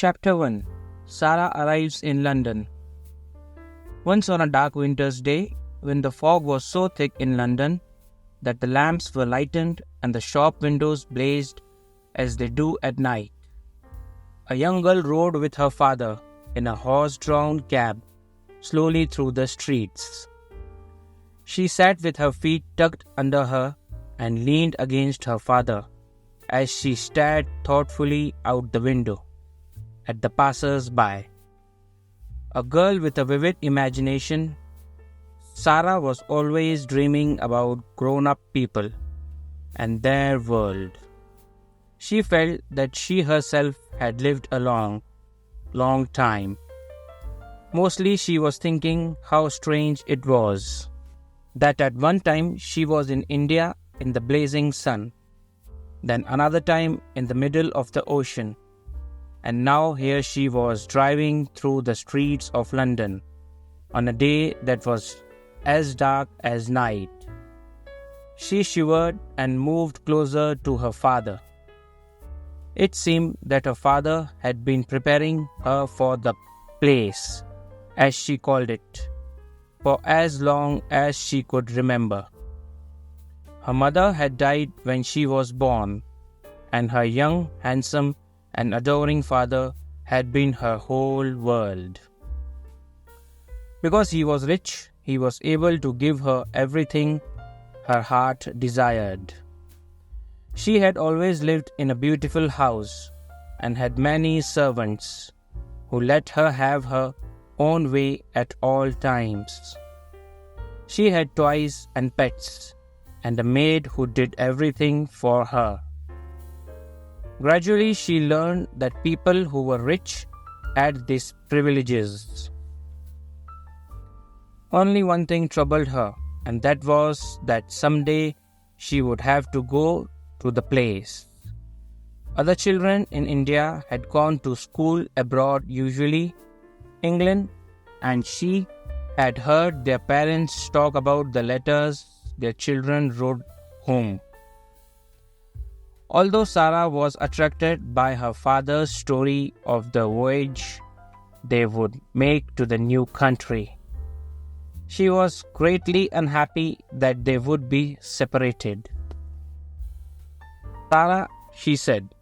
Chapter 1. Sarah arrives in London. Once on a dark winter's day, when the fog was so thick in London that the lamps were lightened and the shop windows blazed as they do at night, a young girl rode with her father in a horse-drawn cab slowly through the streets. She sat with her feet tucked under her and leaned against her father as she stared thoughtfully out the window at the passers-by. A girl with a vivid imagination, Sarah was always dreaming about grown-up people and their world. She felt that she herself had lived a long time. Mostly she was thinking how strange it was that at one time she was in India in the blazing sun, then another time in the middle of the ocean, and now here she was driving through the streets of London on a day that was as dark as night. She shivered and moved closer to her father. It seemed that her father had been preparing her for the place, as she called it, for as long as she could remember. Her mother had died when she was born, and her young, handsome, and adoring father had been her whole world. Because he was rich, he was able to give her everything her heart desired. She had always lived in a beautiful house and had many servants who let her have her own way at all times. She had toys and pets and a maid who did everything for her. Gradually, she learned that people who were rich had these privileges. Only one thing troubled her, and that was that someday she would have to go to the place. Other children in India had gone to school abroad, usually England, and she had heard their parents talk about the letters their children wrote home. Although Sarah was attracted by her father's story of the voyage they would make to the new country, she was greatly unhappy that they would be separated. "Sarah," she said,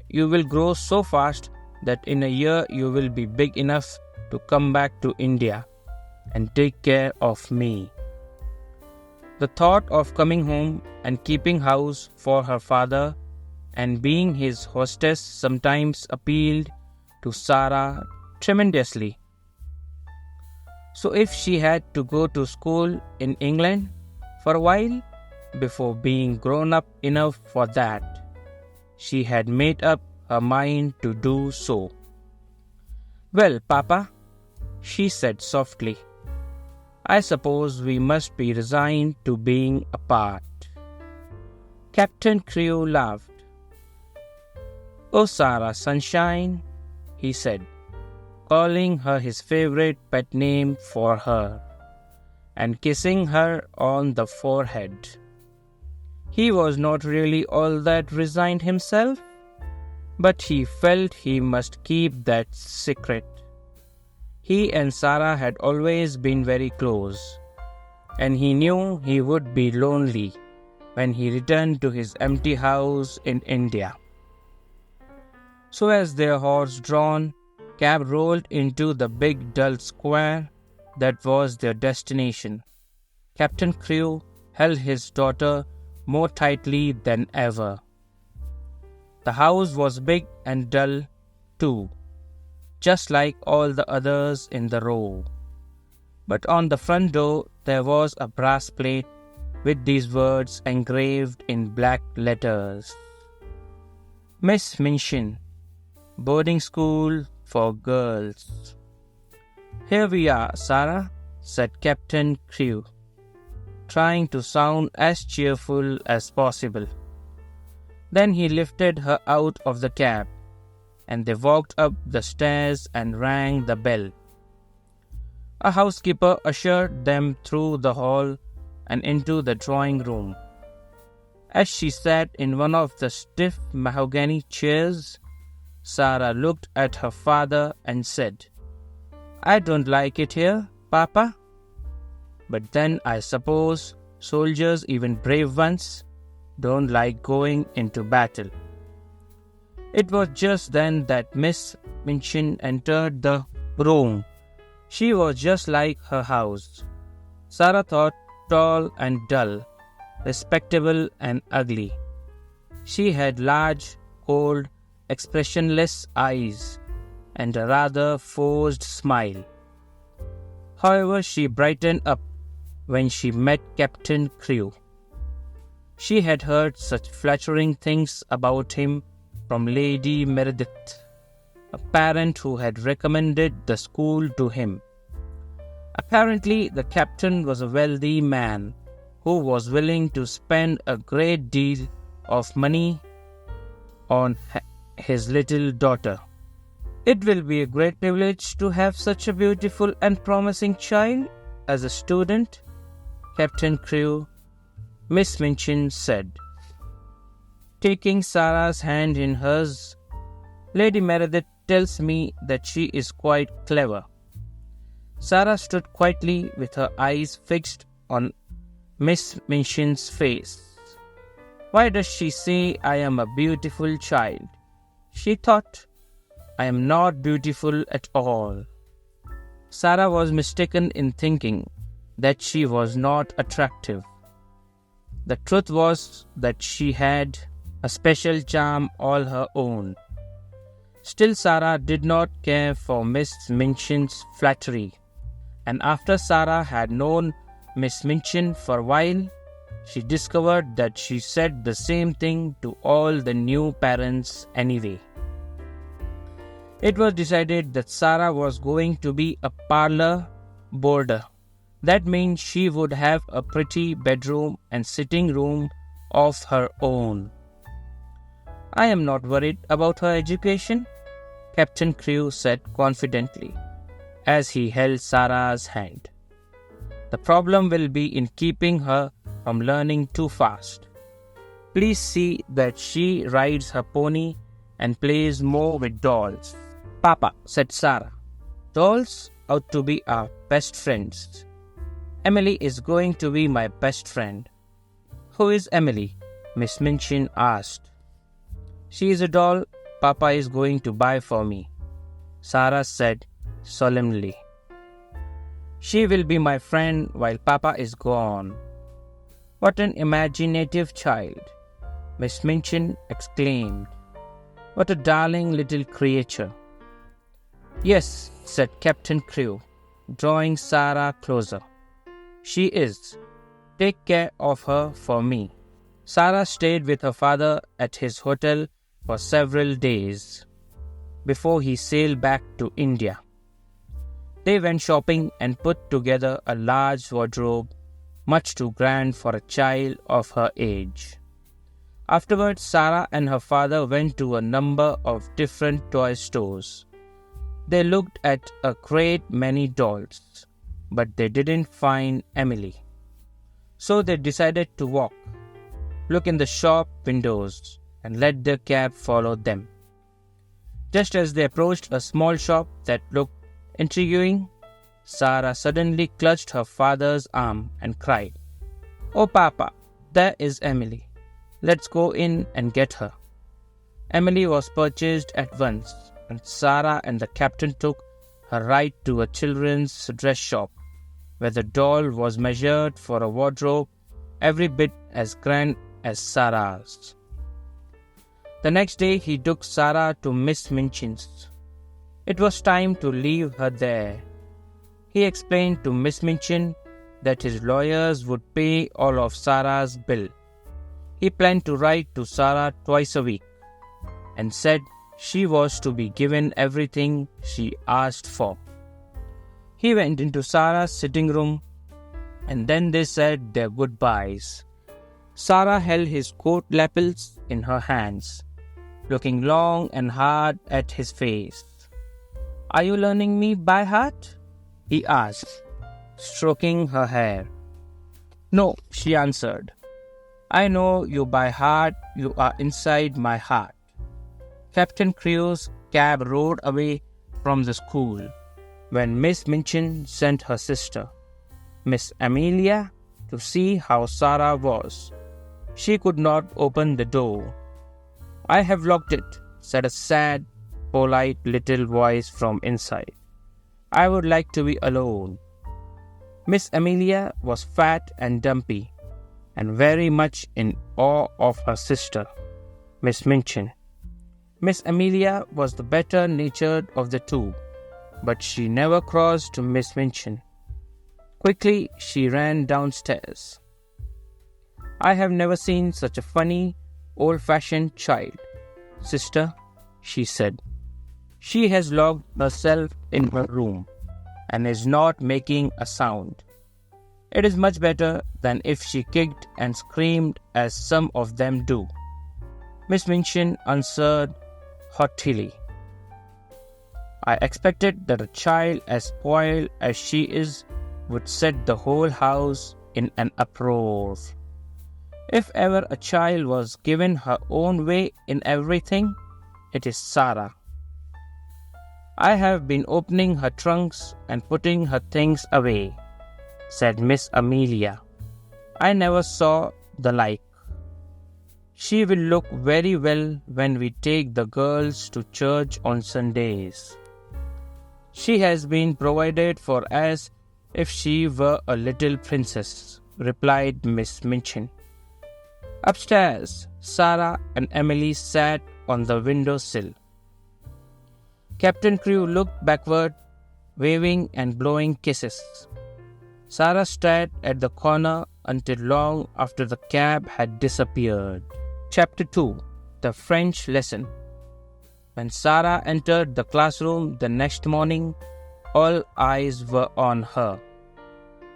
"you will grow so fast that in a year you will be big enough to come back to India and take care of me." The thought of coming home and keeping house for her father and being his hostess sometimes appealed to Sarah tremendously. So if she had to go to school in England for a while before being grown up enough for that, she had made up her mind to do so. "Well, Papa," she said softly, "I suppose we must be resigned to being apart." Captain Crewe laughed. "Oh, Sarah, sunshine," he said, calling her his favorite pet name for her, and kissing her on the forehead. He was not really all that resigned himself, but he felt he must keep that secret. He and Sarah had always been very close, and he knew he would be lonely when he returned to his empty house in India. So as their horse-drawn cab rolled into the big dull square that was their destination, Captain Crewe held his daughter more tightly than ever. The house was big and dull too, just like all the others in the row. But on the front door there was a brass plate with these words engraved in black letters: "Miss Minchin, Boarding School for Girls." "Here we are, Sarah," said Captain Crewe, trying to sound as cheerful as possible. Then he lifted her out of the cab, and they walked up the stairs and rang the bell. A housekeeper ushered them through the hall and into the drawing room. As she sat in one of the stiff mahogany chairs, Sarah looked at her father and said, "I don't like it here, Papa. But then I suppose soldiers, even brave ones, don't like going into battle." It was just then that Miss Minchin entered the room. She was just like her house. Sarah thought, tall and dull, respectable and ugly. She had large, cold, expressionless eyes and a rather forced smile. However, she brightened up when she met Captain Crewe. She had heard such flattering things about him from Lady Meredith, a parent who had recommended the school to him. Apparently, the captain was a wealthy man who was willing to spend a great deal of money on his little daughter. "It will be a great privilege to have such a beautiful and promising child as a student, Captain Crewe," Miss Minchin said, taking Sarah's hand in hers. "Lady Meredith tells me that she is quite clever." Sarah stood quietly with her eyes fixed on Miss Minchin's face. "Why does she say I am a beautiful child?" she thought. "I am not beautiful at all." Sarah was mistaken in thinking that she was not attractive. The truth was that she had a special charm all her own. Still, Sarah did not care for Miss Minchin's flattery, and after Sarah had known Miss Minchin for a while, she discovered that she said the same thing to all the new parents anyway. It was decided that Sarah was going to be a parlor boarder. That means she would have a pretty bedroom and sitting room of her own. "I am not worried about her education," Captain Crewe said confidently, as he held Sarah's hand. "The problem will be in keeping her from learning too fast. Please see that she rides her pony and plays more with dolls." "Papa," said Sarah, "dolls ought to be our best friends. Emily is going to be my best friend." "Who is Emily?" Miss Minchin asked. "She is a doll Papa is going to buy for me," Sarah said solemnly. "She will be my friend while Papa is gone." "What an imaginative child!" Miss Minchin exclaimed. "What a darling little creature!" "Yes," said Captain Crewe, drawing Sarah closer. "She is. Take care of her for me." Sarah stayed with her father at his hotel for several days before he sailed back to India. They went shopping and put together a large wardrobe, much too grand for a child of her age. Afterwards, Sarah and her father went to a number of different toy stores. They looked at a great many dolls, but they didn't find Emily. So they decided to walk, look in the shop windows, and let their cab follow them. Just as they approached a small shop that looked intriguing, Sarah suddenly clutched her father's arm and cried, "Oh, Papa, there is Emily. Let's go in and get her." Emily was purchased at once, and Sarah and the captain took her right to a children's dress shop, where the doll was measured for a wardrobe every bit as grand as Sarah's. The next day he took Sarah to Miss Minchin's. It was time to leave her there. He explained to Miss Minchin that his lawyers would pay all of Sarah's bill. He planned to write to Sarah twice a week, and said she was to be given everything she asked for. He went into Sarah's sitting room, and then they said their goodbyes. Sarah held his coat lapels in her hands, looking long and hard at his face. "Are you learning me by heart?" he asked, stroking her hair. "No," she answered. "I know you by heart. You are inside my heart." Captain Crewe's cab rode away from the school when Miss Minchin sent her sister, Miss Amelia, to see how Sarah was. She could not open the door. "I have locked it," said a sad, polite little voice from inside. "I would like to be alone." Miss Amelia was fat and dumpy, and very much in awe of her sister, Miss Minchin. Miss Amelia was the better-natured of the two, but she never crossed to Miss Minchin. Quickly she ran downstairs. "I have never seen such a funny, old-fashioned child, sister," she said. "She has locked herself in her room and is not making a sound. It is much better than if she kicked and screamed as some of them do." Miss Minchin answered haughtily, "I expected that a child as spoiled as she is would set the whole house in an uproar. If ever a child was given her own way in everything, it is Sarah. I have been opening her trunks and putting her things away," said Miss Amelia. "I never saw the like. She will look very well when we take the girls to church on Sundays. She has been provided for as if she were a little princess," replied Miss Minchin. Upstairs, Sarah and Emily sat on the window sill. Captain Crewe looked backward, waving and blowing kisses. Sarah stared at the corner until long after the cab had disappeared. Chapter 2. The French Lesson. When Sarah entered the classroom the next morning, all eyes were on her.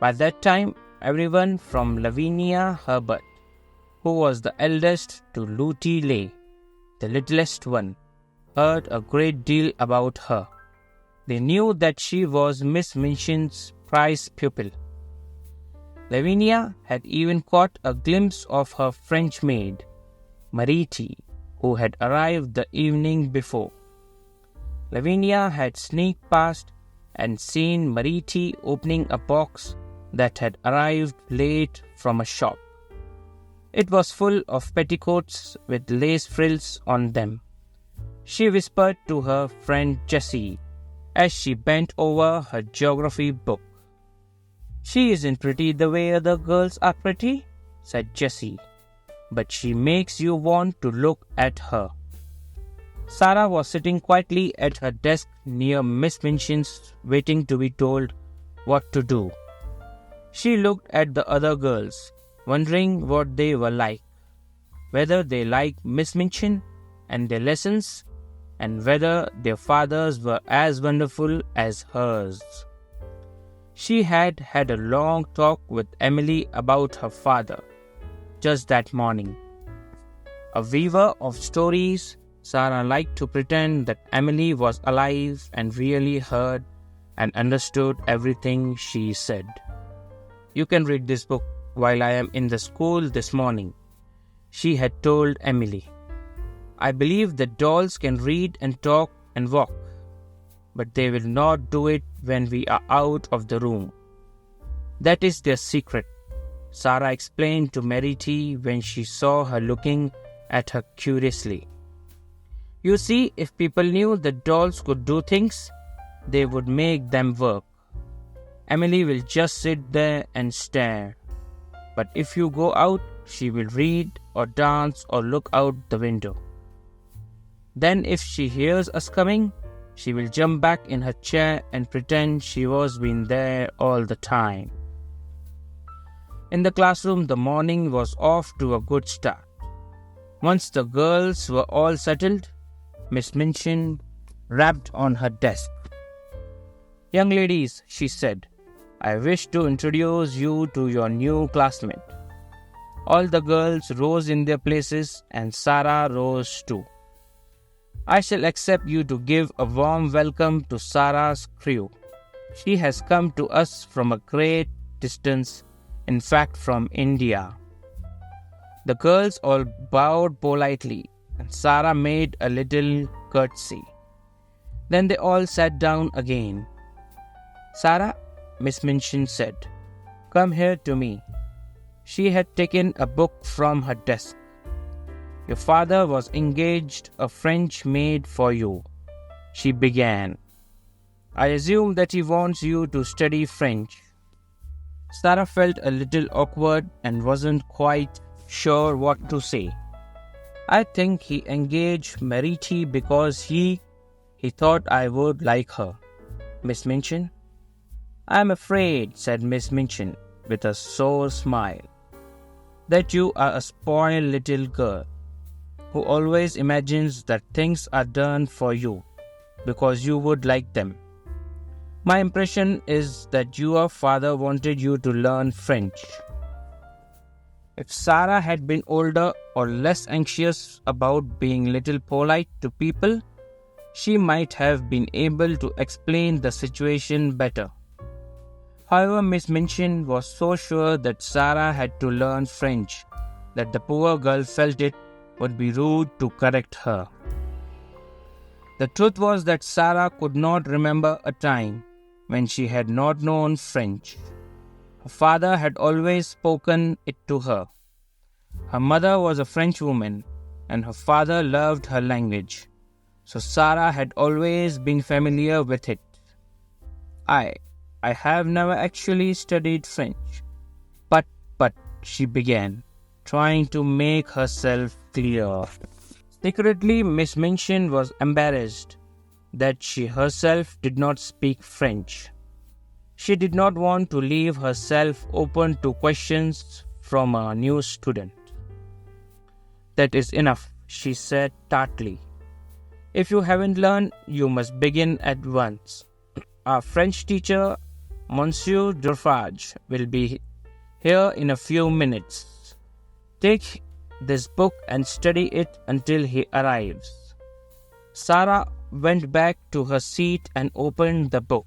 By that time, everyone from Lavinia Herbert, who was the eldest, to Lootie Lay, the littlest one, heard a great deal about her. They knew that she was Miss Minchin's prize pupil. Lavinia had even caught a glimpse of her French maid, Mariette, who had arrived the evening before. Lavinia had sneaked past and seen Mariette opening a box that had arrived late from a shop. It was full of petticoats with lace frills on them. She whispered to her friend Jessie as she bent over her geography book. "She isn't pretty the way other girls are pretty," said Jessie, "but she makes you want to look at her." Sarah was sitting quietly at her desk near Miss Minchin's, waiting to be told what to do. She looked at the other girls, wondering what they were like, whether they liked Miss Minchin and their lessons, and whether their fathers were as wonderful as hers. She had had a long talk with Emily about her father just that morning. A weaver of stories, Sarah liked to pretend that Emily was alive and really heard and understood everything she said. "You can read this book while I am in the school this morning," she had told Emily. "I believe that dolls can read and talk and walk, but they will not do it when we are out of the room. That is their secret," Sarah explained to Mariette when she saw her looking at her curiously. "You see, if people knew that dolls could do things, they would make them work. Emily will just sit there and stare. But if you go out, she will read or dance or look out the window. Then if she hears us coming, she will jump back in her chair and pretend she was been there all the time." In the classroom, the morning was off to a good start. Once the girls were all settled, Miss Minchin rapped on her desk. "Young ladies," she said, "I wish to introduce you to your new classmate." All the girls rose in their places and Sarah rose too. "I shall accept you to give a warm welcome to Sarah's Crewe. She has come to us from a great distance, in fact from India." The girls all bowed politely and Sarah made a little curtsy. Then they all sat down again. "Sarah," Miss Minchin said, "come here to me." She had taken a book from her desk. "Your father was engaged a French maid for you," she began. "I assume that he wants you to study French." Sarah felt a little awkward and wasn't quite sure what to say. "I think he engaged Mariti because he thought I would like her, Miss Minchin." "I'm afraid," said Miss Minchin with a sour smile, "that you are a spoiled little girl who always imagines that things are done for you because you would like them. My impression is that your father wanted you to learn French." If Sarah had been older or less anxious about being little polite to people, she might have been able to explain the situation better. However, Miss Minchin was so sure that Sarah had to learn French that the poor girl felt it would be rude to correct her. The truth was that Sarah could not remember a time when she had not known French. Her father had always spoken it to her. Her mother was a French woman, and her father loved her language, so Sarah had always been familiar with it. I have never actually studied French, but, she began, trying to make herself clear. Secretly, Miss Minchin was embarrassed that she herself did not speak French. She did not want to leave herself open to questions from a new student. "That is enough," she said tartly. "If you haven't learned, you must begin at once. Our French teacher, Monsieur Defarge, will be here in a few minutes. Take this book and study it until he arrives." Sarah went back to her seat and opened the book.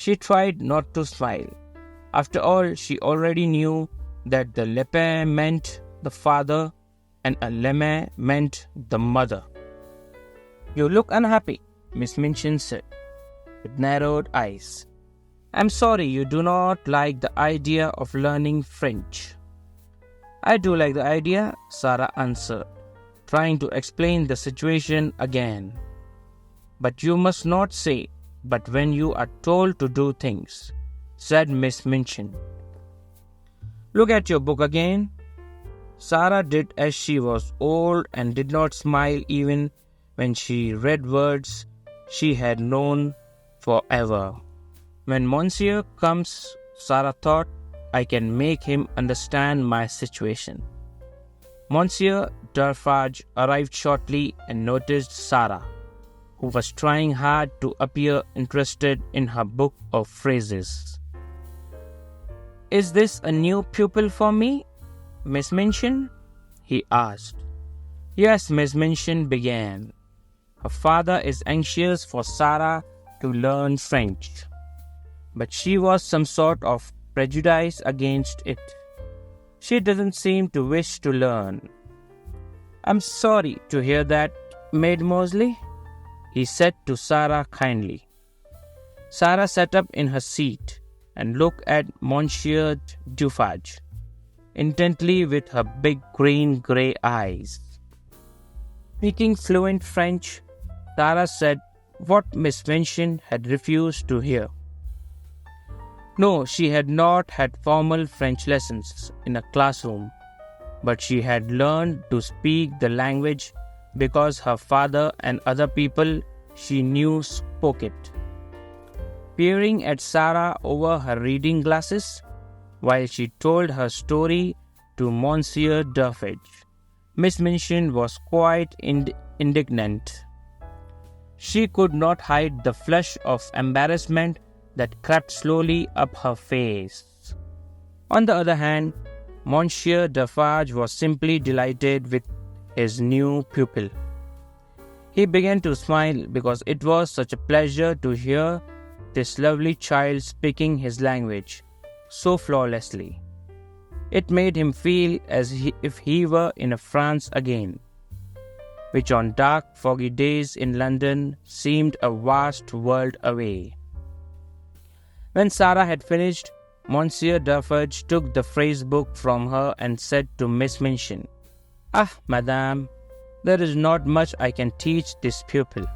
She tried not to smile. After all, she already knew that the le père meant the father and a la mère meant the mother. "You look unhappy," Miss Minchin said, with narrowed eyes. "I'm sorry you do not like the idea of learning French." "I do like the idea," Sarah answered, trying to explain the situation again. "But you must not say 'but' when you are told to do things," said Miss Minchin. "Look at your book again." Sarah did as she was old and did not smile even when she read words she had known forever. When Monsieur comes, Sarah thought, I can make him understand my situation. Monsieur Defarge arrived shortly and noticed Sarah, who was trying hard to appear interested in her book of phrases. "Is this a new pupil for me, Miss Minchin?" he asked. "Yes," Miss Minchin began. Her father is anxious for Sarah to learn French, but she was some sort of prejudice against it. She doesn't seem to wish to learn. "I'm sorry to hear that, Mademoiselle," he said to Sarah kindly. Sarah sat up in her seat and looked at Monsieur Defarge intently with her big green-grey eyes. Speaking fluent French, Sarah said what Miss Minchin had refused to hear. No, she had not had formal French lessons in a classroom, but she had learned to speak the language because her father and other people she knew spoke it. Peering at Sarah over her reading glasses, while she told her story to Monsieur Defarge, Miss Minchin was quite indignant. She could not hide the flush of embarrassment that crept slowly up her face. On the other hand, Monsieur Defarge was simply delighted with his new pupil. He began to smile because it was such a pleasure to hear this lovely child speaking his language so flawlessly. It made him feel as if he were in France again. which on dark, foggy days in London seemed a vast world away. When Sarah had finished, Monsieur Dufford took the phrase book from her and said to Miss Minchin, "Ah, madame, there is not much I can teach this pupil.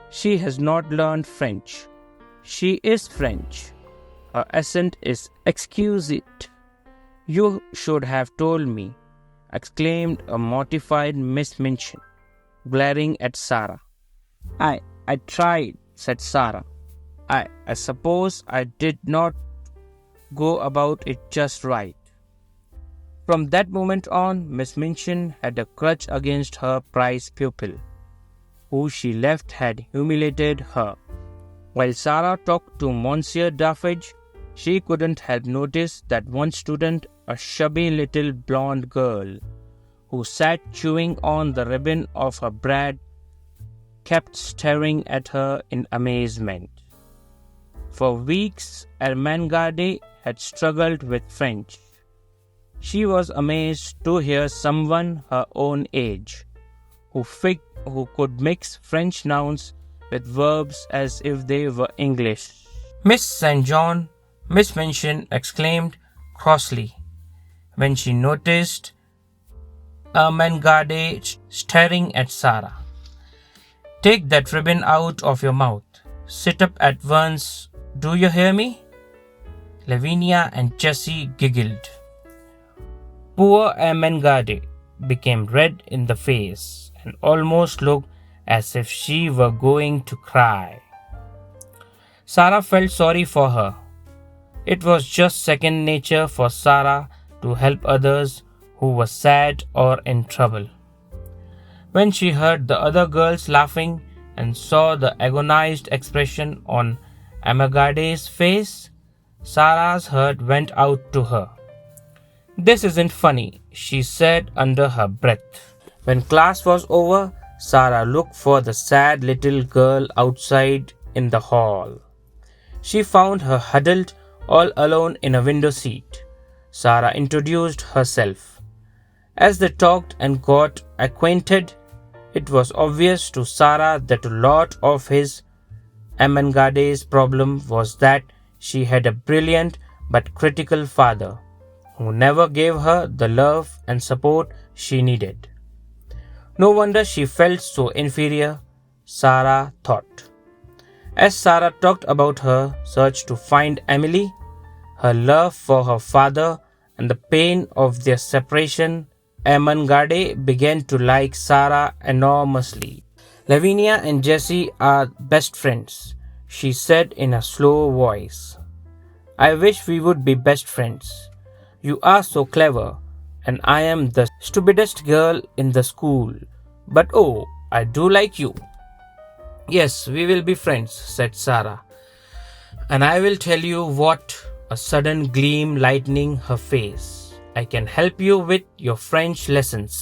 She has not learned French. She is French. Her accent is exquisite. You should have told me," exclaimed a mortified Miss Minchin, glaring at Sarah. I tried," said Sarah. I suppose I did not go about it just right." From that moment on, Miss Minchin had a grudge against her prize pupil, who she left had humiliated her. While Sarah talked to Monsieur Duffage, she couldn't help notice that one student, a chubby little blonde girl, who sat chewing on the ribbon of her braid, kept staring at her in amazement. For weeks, Ermengarde had struggled with French. She was amazed to hear someone her own age, who could mix French nouns with verbs as if they were English. "Miss St. John," Miss Minchin exclaimed crossly, when she noticed Ermengarde staring at Sarah. "Take that ribbon out of your mouth. Sit up at once. Do you hear me?" Lavinia and Jessie giggled. Poor Ermengarde became red in the face and almost looked as if she were going to cry. Sarah felt sorry for her. It was just second nature for Sarah to help others who were sad or in trouble. When she heard the other girls laughing and saw the agonized expression on Ermengarde's face, Sarah's heart went out to her. "This isn't funny," she said under her breath. When class was over, Sarah looked for the sad little girl outside in the hall. She found her huddled all alone in a window seat. Sarah introduced herself. As they talked and got acquainted, it was obvious to Sarah that a lot of his Ermengarde's problem was that she had a brilliant but critical father, who never gave her the love and support she needed. No wonder she felt so inferior, Sarah thought. As Sarah talked about her search to find Emily, her love for her father, and the pain of their separation, Ermengarde began to like Sarah enormously. "Lavinia and Jessie are best friends," she said in a slow voice. "I wish we would be best friends. You are so clever, and I am the stupidest girl in the school. But oh, I do like you." "Yes, we will be friends," said Sarah. "And I will tell you what," a sudden gleam lightening her face, "I can help you with your French lessons."